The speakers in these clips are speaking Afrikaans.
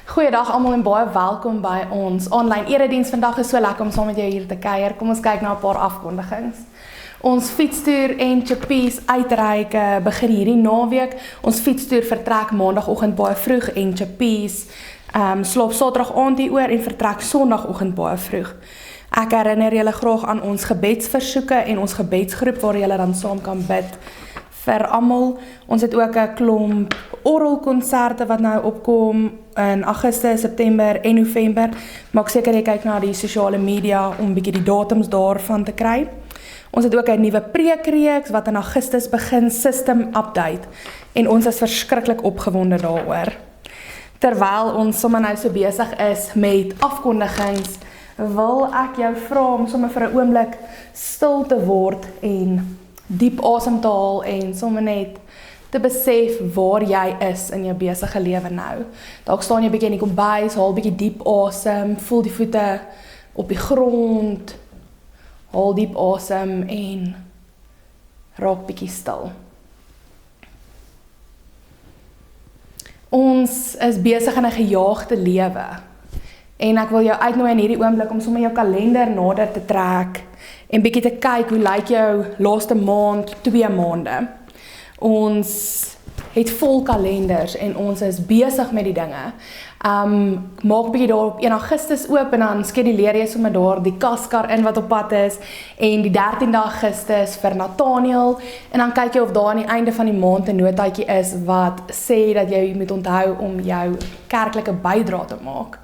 Goeiedag almal en baie welkom by ons online erediens. Vandag is so lekker om saam met jou hier te kuier. Kom ons kyk na 'n paar afkondigings. Ons fietstoer en chippies uitreik begin hierdie naweek. Ons fietstoer vertrek maandagooggend baie vroeg en chippies slaap Saterdag aand hieroor en vertrek Sondagoggend baie vroeg. Ek herinner julle graag aan ons gebedsversoeke en ons gebedsgroep waar julle dan saam kan bid vir almal. Ons het ook 'n klomp orgelkonserte wat nou opkom in Augustus, September en November. Maak seker jy kyk na die sosiale media om bietjie die datums daarvan te kry. Ons het ook 'n nuwe preekreeks wat in Augustus begin, System Update. En ons is verskriklik opgewonde daaroor. Terwyl ons sommer nou so besig is met afkondigings, wil ek jou vra om sommer vir 'n oomblik stil te word en diep asem te haal en sommer net te besef waar jy is in jou besige lewe nou. Dalk staan jy bietjie in die kombuis, haal bietjie diep asem, voel die voete op die grond, haal diep asem en raak bietjie stil. Ons is besig in 'n gejaagde lewe en ek wil jou uitnooi in hierdie oomblik om sommer jou kalender nader te trek en bietjie te kyk hoe lyk jou laaste maand, 2 maande. Ons het vol kalenders en ons is besig met die dinge. Maak bietjie daar op 1 Augustus oop en dan skeduleer jy sommer daar die kaskar in wat op pad is en die 13de Augustus vir Nathaniel en dan kyk jy of daar aan die einde van die maand 'n notaatjie is wat sê dat jy moet onthou om jou kerklike bydrae te maak.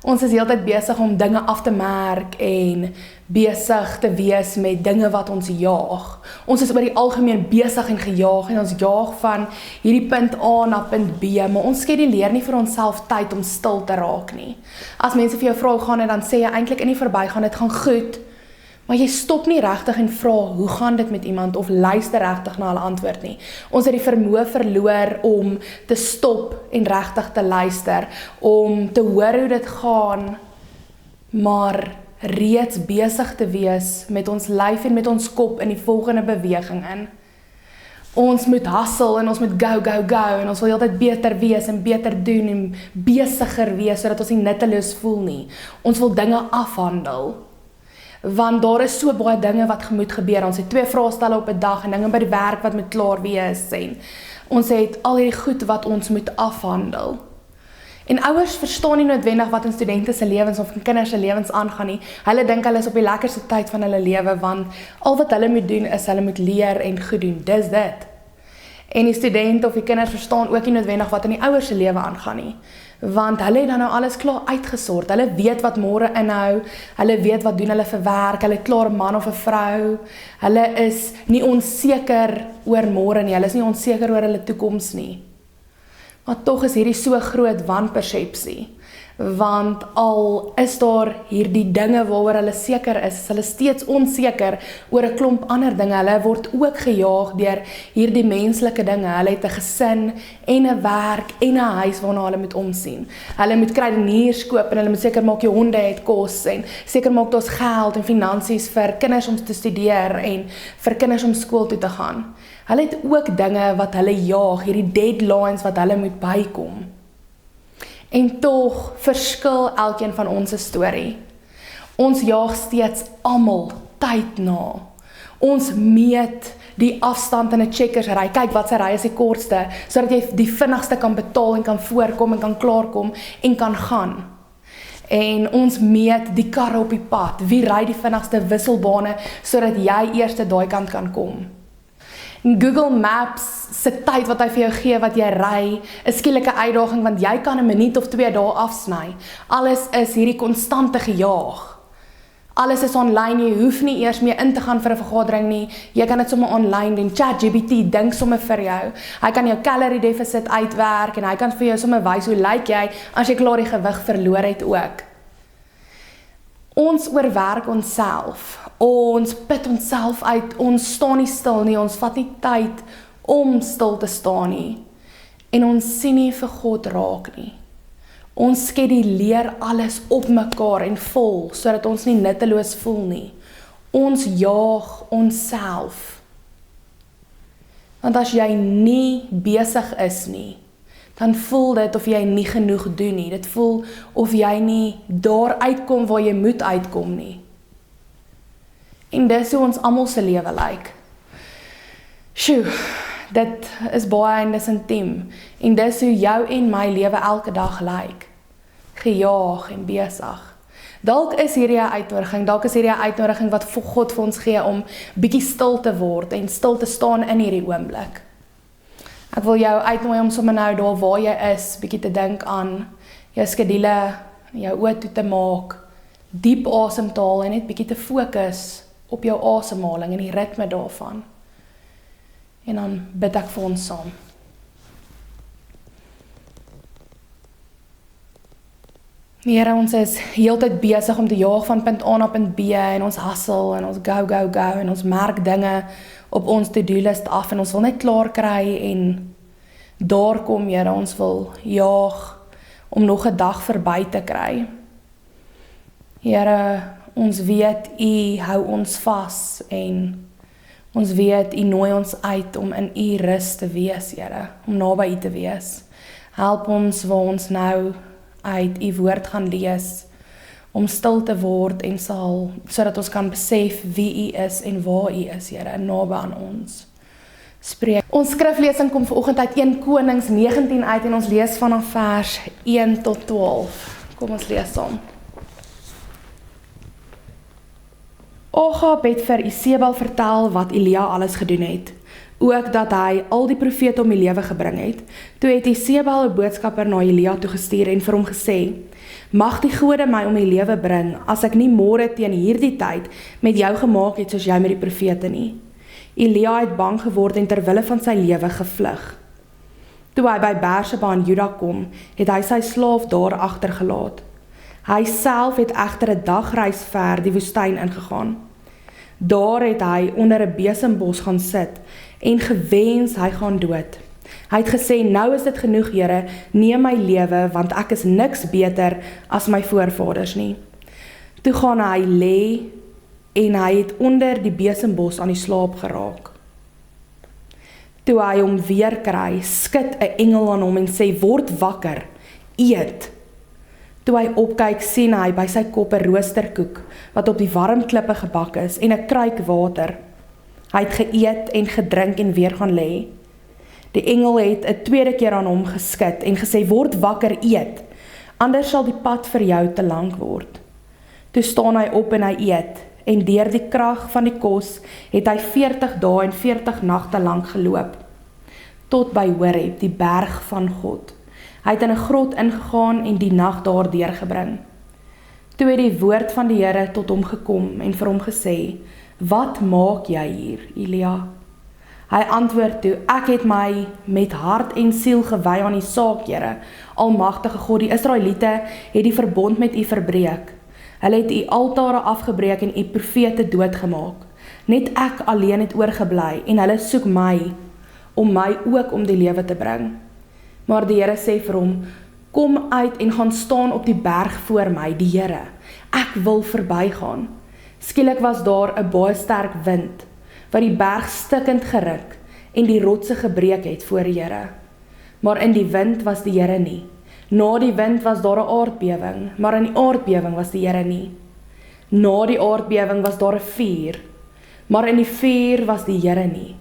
Ons is heeltyd besig om dinge af te merk en besig te wees met dinge wat ons jaag. Ons is oor die algemeen besig en gejaag en ons jaag van hierdie punt A na punt B, maar ons skeduleer nie vir onsself tyd om stil te raak nie. As mense vir jou vra hoe gaan dit, dan sê jy eintlik in die verbygaan dit gaan goed, maar jy stop nie regtig en vra hoe gaan dit met iemand of luister regtig na hulle antwoord nie. Ons het die vermoë verloor om te stop en regtig te luister, om te hoor hoe dit gaan, maar reeds besig te wees met ons lyf en met ons kop in die volgende beweging in. Ons moet hustle en ons moet go en ons wil altyd beter wees en beter doen en besiger wees sodat ons nie nutteloos voel nie. Ons wil dinge afhandel. Want daar is so baie dinge wat moet gebeur. Ons het 2 vraestelle op 'n dag en dinge by die werk wat moet klaar wees en ons het al hierdie goed wat ons moet afhandel. En ouers verstaan nie noodwendig wat in studente se lewens of in kinders se lewens aangaan nie. Hulle dink hulle is op die lekkerste tyd van hulle lewe want al wat hulle moet doen is hulle moet leer en goed doen. Dis dit. En die studente of die kinders verstaan ook nie noodwendig wat in die ouers se lewe aangaan nie. Want hulle het dan nou alles klaar uitgesort. Hulle weet wat môre inhou, hulle weet wat doen hulle vir werk, hulle het klaar 'n man of 'n vrou. Hulle is nie onseker oor môre nie, hulle is nie onseker oor hulle toekoms nie. Maar tog is hierdie so groot wanpersepsie. Want al is daar hierdie dinge waaroor hulle seker is hulle steeds onseker oor 'n klomp ander dinge. Hulle word ook gejaag deur hierdie menslike dinge. Hulle het 'n gesin en 'n werk en 'n huis waarna hulle moet omsien. Hulle moet kruideniers koop en hulle moet seker maak die honde het kos en seker maak daar's geld en finansies vir kinders om te studeer en vir kinders om skool toe te gaan. Hulle het ook dinge wat hulle jaag, hierdie deadlines wat hulle moet bykom. En tog verskil elkeen van ons storie. Ons jaag steeds almal tyd na. Ons meet die afstand in 'n checkersry. Kyk wat se ry is die kortste, sodat jy die vinnigste kan betaal en kan voorkom en kan klaarkom en kan gaan. En ons meet die karre op die pad. Wie ry die vinnigste wisselbane sodat jy eers daai kant kan kom. Google Maps se tyd wat hy vir jou gee wat jy ry, is skielike uitdaging want jy kan 'n minuut of 2 dae afsny. Alles is hierdie konstante gejaag. Alles is online, jy hoef nie eers meer in te gaan vir 'n vergadering nie. Jy kan dit sommer online doen. ChatGPT dink sommer vir jou. Hy kan jou calorie deficit uitwerk en hy kan vir jou sommer wys hoe lyk jy as jy klaar die gewig verloor het ook. Ons oorwerk onsself. Ons put onsself uit, ons staan nie stil nie, ons vat nie tyd om stil te staan nie. En ons sien nie vir God raak nie. Ons skeduleer alles op mekaar en vol, sodat ons nie nutteloos voel nie. Ons jaag onsself. Want as jy nie besig is nie, dan voel dit of jy nie genoeg doen nie. Dit voel of jy nie daar uitkom waar jy moet uitkom nie. En dis hoe ons almal se lewe lyk. Sjoe, dit is baie en dis intiem. En dis hoe jou en my lewe elke dag lyk. Gejaag en besig. Dalk is hierdie 'n uitnodiging, dalk is hierdie 'n uitnodiging wat God vir ons gee om bietjie stil te word en stil te staan in hierdie oomblik. Ek wil jou uitnooi om sommer nou daar waar jy is, bietjie te dink aan jou skedule, jou oë toe te maak, diep asem te haal en net bietjie te fokus op jou asemhaling en die ritme daarvan. En dan bid ek vir ons saam. Here, ons is heeltyd besig om te jaag van punt A na punt B en ons hustle en ons go en ons merk dinge op ons to-do-list af en ons wil net klaar kry en daar kom, Here, ons wil jaag om nog 'n dag verby te kry. Here, ons weet U hou ons vas en ons weet U nooi ons uit om in U rus te wees, Here, om naby U te wees. Help ons waar ons nou uit U woord gaan lees, om stil te word en sodat ons kan besef wie U is en waar U is, Here, naby aan ons. Spreek. Ons skriflesing kom vanoggend uit 1 Konings 19 uit en ons lees vanaf vers 1 tot 12. Kom ons lees saam. Ahab het vir Isebel vertel wat Elia alles gedoen het, ook dat hy al die profete om die lewe gebring het. Toe het Isebel 'n boodskapper na Elia toegestuur en vir hom gesê: "Mag die gode my om die lewe bring, as ek nie môre teen hierdie tyd met jou gemaak het soos jy met die profete nie." Elia het bang geword en ter wille van sy lewe gevlug. Toe hy by Berseba in Juda kom, het hy sy slaaf daar agtergelaat. Hy self het egter 'n dagreis ver die woestyn ingegaan. Daar het hy onder 'n besembos gaan sit en gewens hy gaan dood. Hy het gesê: "Nou is dit genoeg, Here, neem my lewe, want ek is niks beter as my voorvaders nie." Toe gaan hy lê en hy het onder die besembos aan die slaap geraak. Toe hy hom weer kry, skud 'n engel aan hom en sê: "Word wakker, eet." Toe hy opkyk, sien hy by sy kop 'n roosterkoek wat op die warm klippe gebak is en 'n kruik water. Hy het geëet en gedrink en weer gaan lê. Die engel het 'n tweede keer aan hom geskud en gesê: "Word wakker, eet, anders sal die pad vir jou te lank word." Toe staan hy op en hy eet, en deur die krag van die kos het hy 40 dae en 40 nagte lank geloop, tot by Horeb, die berg van God. Hy het in 'n grot ingegaan en die nag daar deurgebring. Toe het die woord van die Here tot hom gekom en vir hom gesê: "Wat maak jy hier, Elia?" Hy antwoord toe: "Ek het my met hart en siel gewy aan die saak, Here, Almagtige God. Die Israeliete het die verbond met U verbreek. Hulle het U altare afgebreek en U profete doodgemaak. Net ek alleen het oorgebly en hulle soek my om my ook om die lewe te bring." Maar die Here sê vir hom: "Kom uit en gaan staan op die berg voor my, die Here. Ek wil verbygaan." Skielik was daar 'n baie sterk wind, wat die berg stikkend geruk en die rotse gebreek het voor die Here. Maar in die wind was die Here nie. Na die wind was daar 'n aardbewing, maar in die aardbewing was die Here nie. Na die aardbewing was daar 'n vuur, maar in die vuur was die Here nie.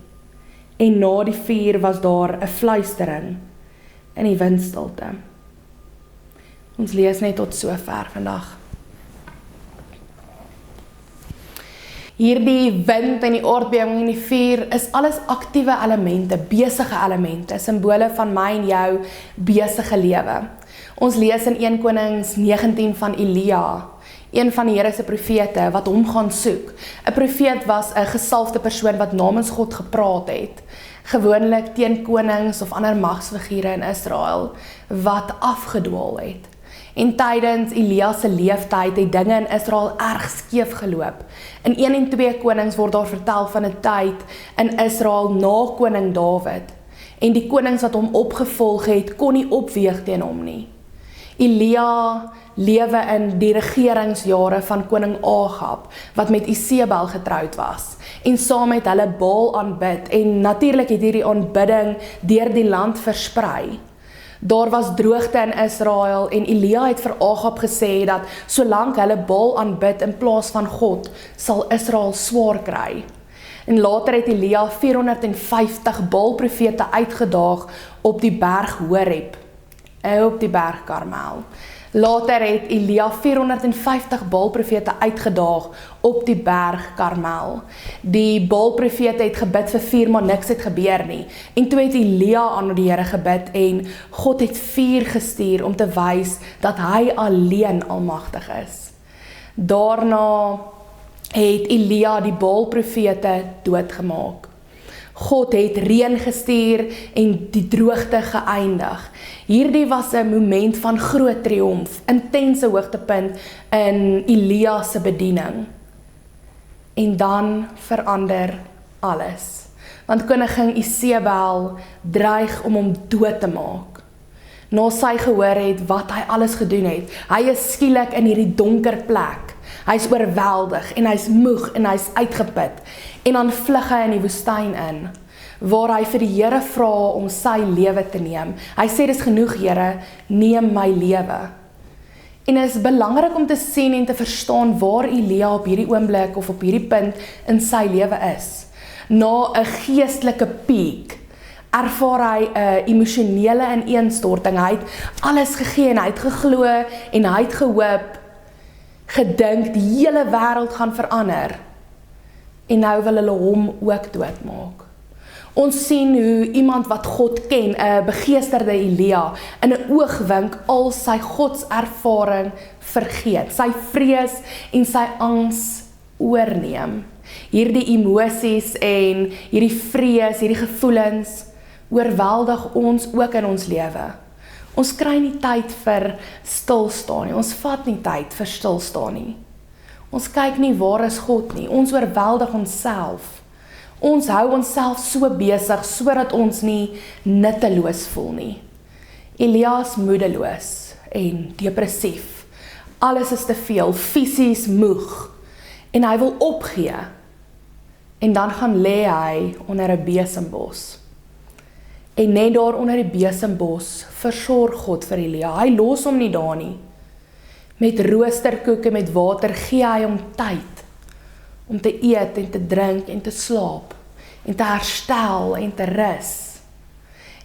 En na die vuur was daar 'n fluistering in die windstilte. Ons lees net tot sover vandag. Hierdie wind en die aardbewing en die vuur is alles aktiewe elemente, besige elemente, simbole van my en jou besige lewe. Ons lees in 1 Konings 19 van Elia, een van die Here se profete wat hom gaan soek. 'n Profeet was 'n gesalfde persoon wat namens God gepraat het, gewoonlik teen konings of ander magsfigure in Israel wat afgedwaal het. En tydens Elia se leeftyd het dinge in Israel erg skeef geloop. In 1 en 2 Konings word daar vertel van 'n tyd in Israel na koning Dawid. En die konings wat hom opgevolg het, kon nie opweeg teen hom nie. Elia lewe in die regeringsjare van koning Ahab, wat met Isebel getroud was, en saam met hulle Baal aanbid, en natuurlik het hierdie aanbidding deur die land versprei. Daar was droogte in Israel en Elia het vir Agab gesê dat solank hulle Baal aanbid in plaas van God, sal Israel swaar kry. En later het Elia 450 Baal-profete uitgedaag op die berg Horeb, op die berg Karmel. Later het Elia 450 Baal-profete uitgedaag op die berg Karmel. Die Baal-profete het gebid vir 4, maar niks het gebeur nie. En toe het Elia aan die Here gebid en God het vuur gestuur om te wys dat hy alleen almagtig is. Daarna het Elia die Baal-profete doodgemaak. God het reën gestuur en die droogte geëindig. Hierdie was 'n moment van groot triomf, intense hoogtepunt in Elia se bediening. En dan verander alles. Want koningin Isebel dreig om hom dood te maak. Na sy gehoor het wat hy alles gedoen het. Hy is skielik in hierdie donker plek. Hy is oorweldig en hy is moeg en hy is uitgeput. En dan vlug hy in die woestyn in, waar hy vir die Here vra om sy lewe te neem. Hy sê, dis genoeg Here, neem my lewe. En dit is belangrik om te sien en te verstaan waar Elia op hierdie oomblik of op hierdie punt in sy lewe is. Na 'n geestelike piek ervaar hy 'n emosionele ineenstorting. Hy het alles gegee en hy het geglo en hy het gehoop, gedink die hele wêreld gaan verander. En nou wil hulle hom ook doodmaak. Ons sien hoe iemand wat God ken, 'n begeesterde Elia, in 'n oogwink al sy godservaring vergeet, sy vrees en sy angs oorneem. Hierdie emosies en hierdie vrees, hierdie gevoelens oorweldig ons ook in ons lewe. Ons kry nie tyd vir stilstaan nie, ons vat nie tyd vir stilstaan nie. Ons kyk nie waar is God nie, ons oorweldig onsself. Ons hou onsself so besig, sodat ons nie nutteloos voel nie. Elia is moedeloos en depressief. Alles is te veel, fisies moeg. En hy wil opgee. En dan gaan lê hy onder 'n besembos. En net daar onder die besembos versorg God vir Elia. Hy los hom nie daar nie. Met roosterkoek en met water gee hy hom tyd om te eet en te drink en te slaap en te herstel en te rus.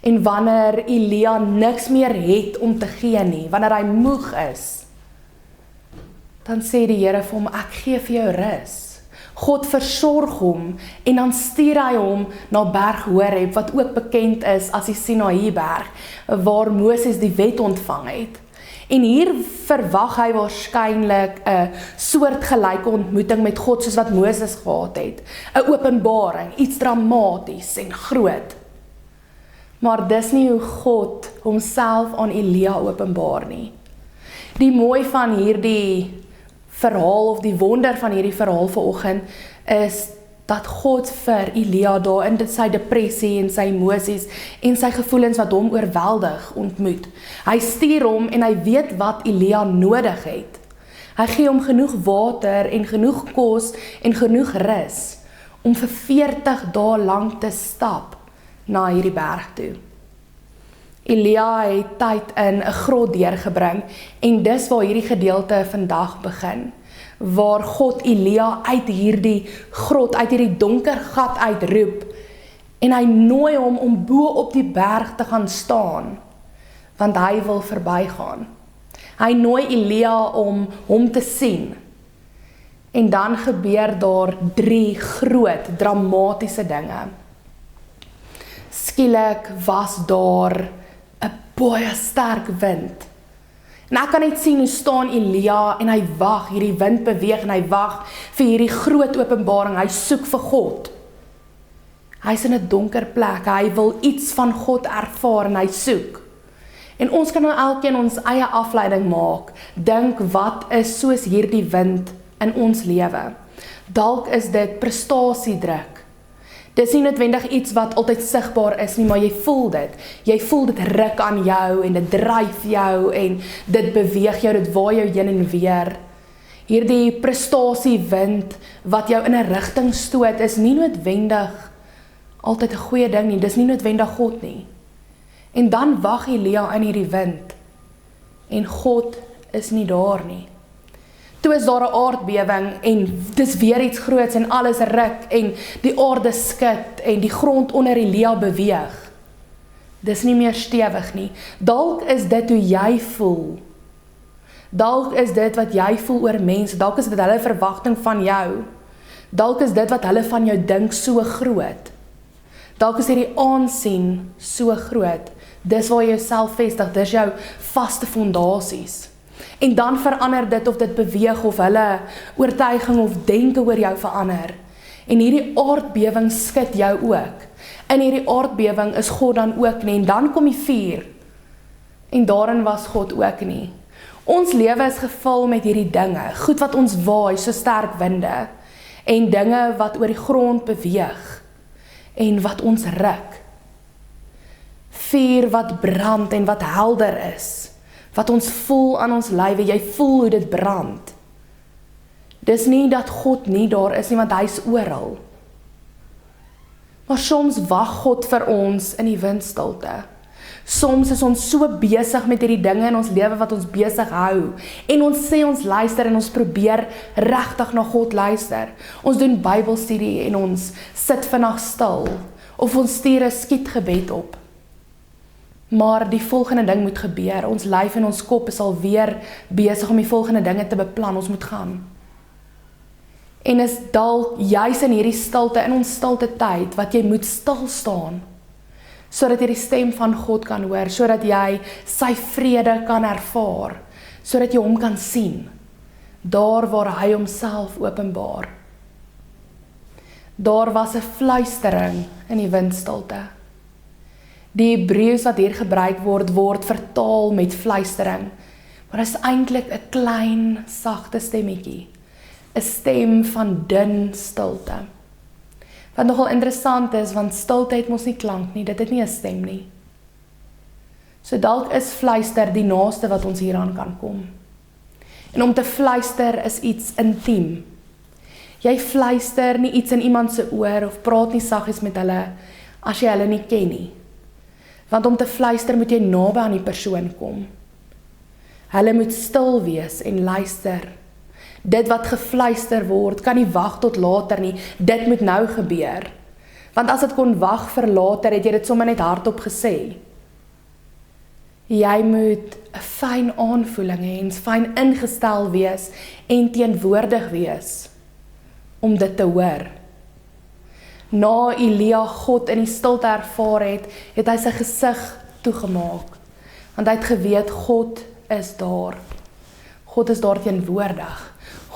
En wanneer Elia niks meer het om te gee nie, wanneer hy moeg is, dan sê die Here vir hom, ek gee vir jou rus. God versorg hom en dan stuur hy hom na berg Horeb, wat ook bekend is as die Sinaïberg, waar Moses die wet ontvang het. En hier verwag hy waarskynlik 'n soortgelyke ontmoeting met God soos wat Moses gehad het. 'n Openbaring, iets dramaties en groot. Maar dis nie hoe God homself aan Elia openbaar nie. Die mooi van hierdie verhaal of die wonder van hierdie verhaal vanoggend is dat God vir Elia daar in sy depressie en sy emosies en sy gevoelens wat hom oorweldig ontmoet. Hy stuur hom en hy weet wat Elia nodig het. Hy gee hom genoeg water en genoeg kos en genoeg rus om vir 40 dae lank te stap na hierdie berg toe. Elia het tyd in 'n grot deurgebring en dis waar hierdie gedeelte vandag begin. Waar God Elia uit hierdie grot, uit hierdie donker gat uitroep en hy nooi hom om bo op die berg te gaan staan, want hy wil verbygaan. Hy nooi Elia om hom te sien. En dan gebeur daar 3 groot, dramatiese dinge. Skielik was daar 'n baie sterk wind. En ek kan net sien hoe staan Elia en hy wag, hierdie wind beweeg en hy wag vir hierdie groot openbaring, hy soek vir God. Hy is in 'n donker plek, hy wil iets van God ervaar en hy soek. En ons kan nou elkeen ons eie afleiding maak, dink wat is soos hierdie wind in ons lewe. Dalk is dit prestasiedruk. Dis nie noodwendig iets wat altyd sigbaar is nie, maar jy voel dit. Jy voel dit ruk aan jou en dit dryf jou en dit beweeg jou, dit waai jou heen en weer. Hierdie prestasiewind wat jou in 'n rigting stoot is nie noodwendig altyd 'n goeie ding nie, dis nie noodwendig God nie. En dan wag Elia in hierdie wind. En God is nie daar nie. Toe is daar 'n aardbewing en dis weer iets groots en alles ruk en die aarde skud en die grond onder Elia beweeg. Dis nie meer stewig nie. Dalk is dit hoe jy voel. Dalk is dit wat jy voel oor mense. Dalk is dit hulle verwagting van jou. Dalk is dit wat hulle van jou dink so groot. Dalk is hierdie aansien so groot. Dis waar jy jouself vestig, dis jou vaste fondasies. En dan verander dit of dit beweeg of hulle oortuiging of denke oor jou verander. En hierdie aardbewing skud jou ook. In hierdie aardbewing is God dan ook nie. En dan kom die vuur. En daarin was God ook nie. Ons lewe is gevul met hierdie dinge. Goed wat ons waai, so sterk winde. En dinge wat oor die grond beweeg. En wat ons ruk. Vuur wat brand en wat helder is. Wat ons voel aan ons lywe, jy voel hoe dit brand. Dis nie dat God nie daar is nie, want hy is oral. Maar soms wag God vir ons in die windstilte. Soms is ons so besig met hierdie dinge in ons lewe wat ons besig hou. En ons sê ons luister en ons probeer regtig na God luister. Ons doen Bybelstudie en ons sit vanaand stil. Of ons stuur 'n skietgebed op. Maar die volgende ding moet gebeur. Ons lyf en ons kop is alweer besig om die volgende dinge te beplan. Ons moet gaan. En is dalk juis in hierdie stilte, in ons stilte tyd, wat jy moet stil staan, sodat jy die stem van God kan hoor, sodat jy sy vrede kan ervaar, sodat jy hom kan sien, daar waar hy homself openbaar. Daar was 'n fluistering in die windstilte. Die Hebreëus wat hier gebruik word vertaal met fluistering, maar dit is eintlik 'n klein, sagte stemmetjie. 'n Stem van dun stilte. Wat nogal interessant is, want stilte het mos nie klank nie, dit het nie 'n stem nie. So dalk is fluister die naaste wat ons hieraan kan kom. En om te fluister is iets intiem. Jy fluister nie iets in iemand se oor of praat nie saggies met hulle as jy hulle nie ken nie. Want om te fluister moet jy naby aan die persoon kom. Hulle moet stil wees en luister. Dit wat gefluister word, kan nie wag tot later nie. Dit moet nou gebeur. Want as dit kon wag vir later, het jy dit sommer net hardop gesê. Jy moet 'n fyn aanvoeling hê en fyn ingestel wees en teenwoordig wees om dit te hoor. Na Elia God in die stilte ervaar het hy sy gesig toegemaak. Want hy het geweet, God is daar. God is daar teenwoordig.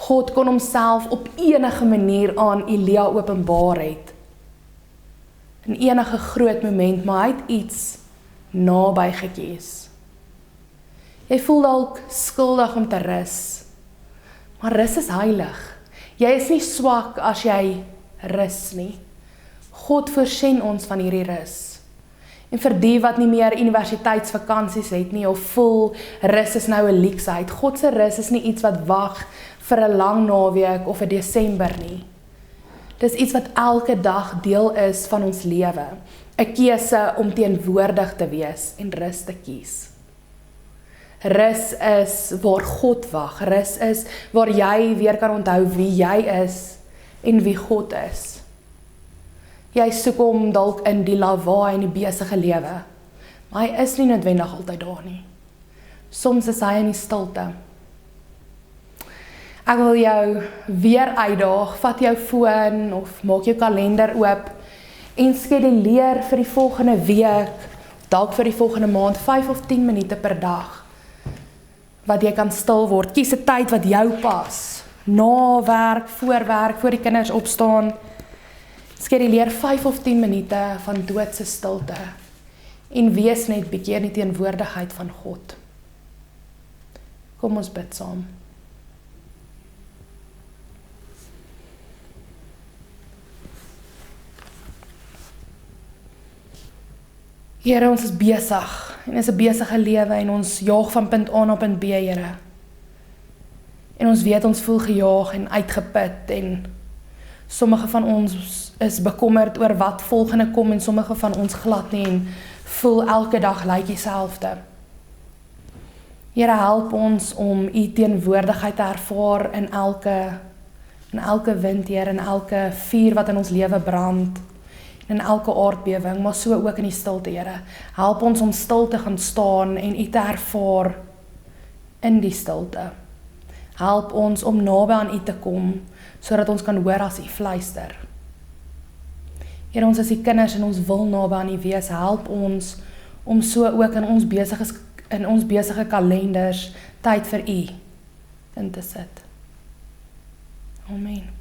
God kon homself op enige manier aan Elia openbaar het. In enige groot moment, maar hy het iets naby gekies. Jy voel dalk skuldig om te rus. Maar rus is heilig. Jy is nie swak as jy rus nie. God voorsien ons van hierdie rus. En vir die wat nie meer universiteitsvakansies het nie, of voel rus is nou 'n leksheid. God se rus is nie iets wat wag vir 'n lang naweek of 'n Desember nie. Dis iets wat elke dag deel is van ons lewe. 'n Keuse om teenwoordig te wees en rus te kies. Rus is waar God wag. Rus is waar jy weer kan onthou wie jy is en wie God is. Jy soek hom dalk in die lawaai en die besige lewe, maar hy is nie noodwendig altyd daar nie. Soms is hy in die stilte. Ek wil jou weer uitdaag, vat jou foon of maak jou kalender oop en skeduleer vir die volgende week, dalk vir die volgende maand, 5 of 10 minute per dag, wat jy kan stil word. Kies 'n tyd wat jou pas, na werk, voor die kinders opstaan. Skeduleer 5 of 10 minute van doodse stilte en wees net bietjie in die teenwoordigheid van God. Kom ons bid saam. Here, ons is besig en is 'n besige lewe en ons jaag van punt A na punt B, Here. En ons weet ons voel gejaag en uitgeput en sommige van ons is bekommerd oor wat volgende kom en sommige van ons glad nie en voel elke dag lyk dieselfde. Here, help ons om U teenwoordigheid te ervaar in elke wind, Here, in elke vuur wat in ons lewe brand, in elke aardbewing, maar so ook in die stilte, Here. Help ons om stil te gaan staan en U te ervaar in die stilte. Help ons om naby aan U te kom, sodat ons kan hoor as U fluister. Here, ons is die kinders en ons wil naby aan U wees. Help ons om so ook in ons besige kalenders tyd vir U in te sit. Amen.